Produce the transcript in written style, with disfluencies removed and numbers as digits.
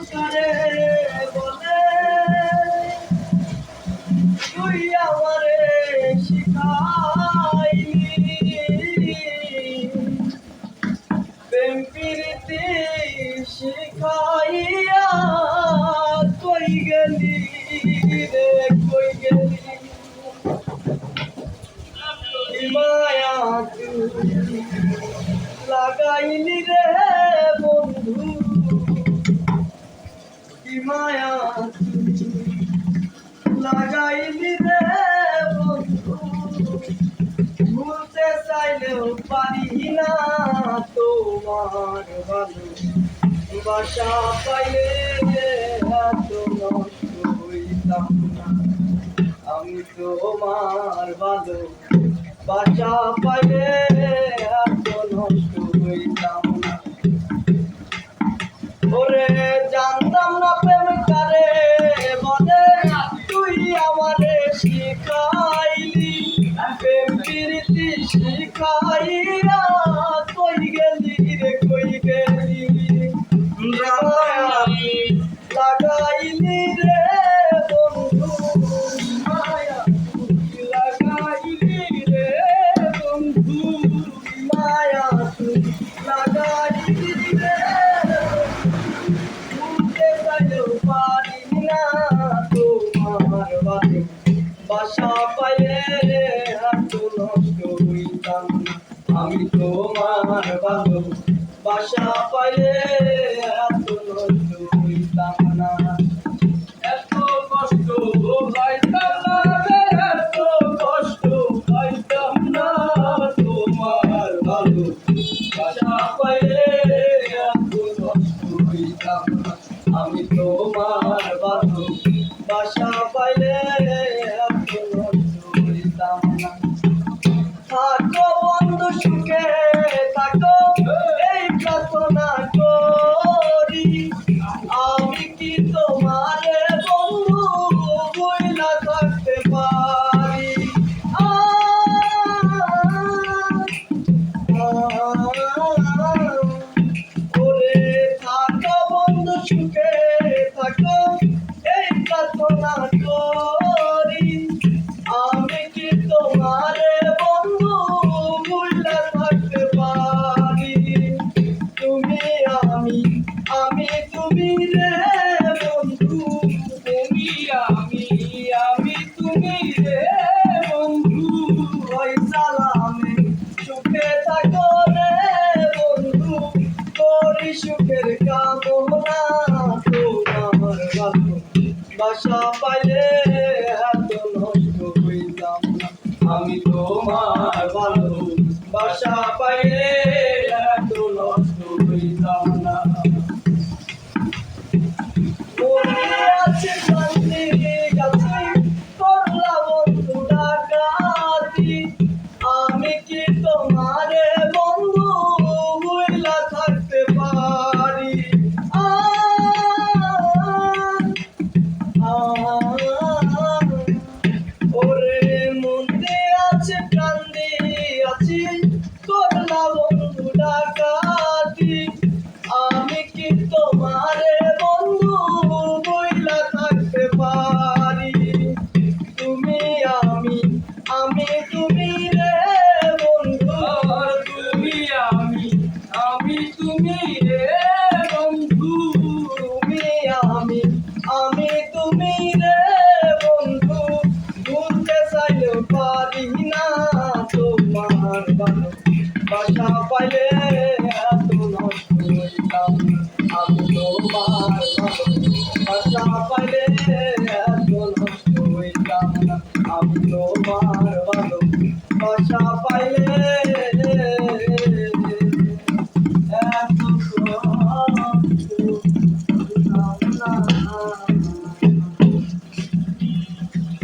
করে বলে তুই আমারে শিখাইলি প্রেম প্রীতি শিখাইয়া কই গেলি রে কই গেলি মায়া তুই লাগাইলি রে বন্ধু মায়া তুই লাগাইলি রে বন্ধু ভুলতে চাইলেও পারি না তোমার ভালো বাসা পাইলে এত নষ্ট হইতাম না আমি তোমার ভালো বাসা পাইলে এত নষ্ট হইতাম না ওরে জানতাম না প্রেম কারে বলে তুই আমারে শিখাইলি প্রেম প্রীতি শিখাইয়া কই গেলি রে কই গেলি লাগাইলি রে বন্ধু মায়া লাগাইলি রে বন্ধু মায়া তুই লাগাইলি রে পারি না তোমার বাড়ি বাসা পাইলে এত নষ্ট হইতাম না আমি তোমার ভালো বাসা পাইলে এত নষ্ট হইতাম না এত কষ্ট পাইতাম না এত কষ্ট পাইতাম না তোমার ভালো বাসা পাইলে এত নষ্ট হইতাম না আমি তোমার ভালো বাসা পাইলে এত নষ্ট হইতাম না থাকো বন্ধু সুখে থাকো এই প্রার্থনা করি আমি কি তোমার বন্ধু বইলা থাকতে পারি ওরে থাকো বন্ধু সুখে থাকো এই প্রার্থনা করি আমি কি তোমার বন্ধু ভুলে থাকতে পারি তুমি আমি তুমি রে বন্ধু তুমি আমি তুমি রে বন্ধু ওই সালামে সুখে থাকো রে বন্ধু করি সুখের কামনা তোমার ভালো বাসা পাইলে এত নষ্ট হইতাম না আমি তোমার ভালো বাসা পাইলে এত নষ্ট হইতাম না আছে শান্তি গাছে করলা বন্ধু ডাকাতি আমি কি তোমার বন্ধু ভুইলা থাকতে পারি ওরে মন্দে আছে কান্দি আছি করলা বন্ধু ডাকাতি আমি কি তোমার বন্ধু বইলা থাকতে পারি তুমি আমি তুমি রে বন্ধু তুমি আমি তুমি রে বন্ধু তুমি আমি তুমি রে বন্ধু ভুলতে চাইলেও পারি না তোমার ভালো বাসা পাইলে এত নষ্ট হইতাম আমি তোমার ভালো বাসা পাইলে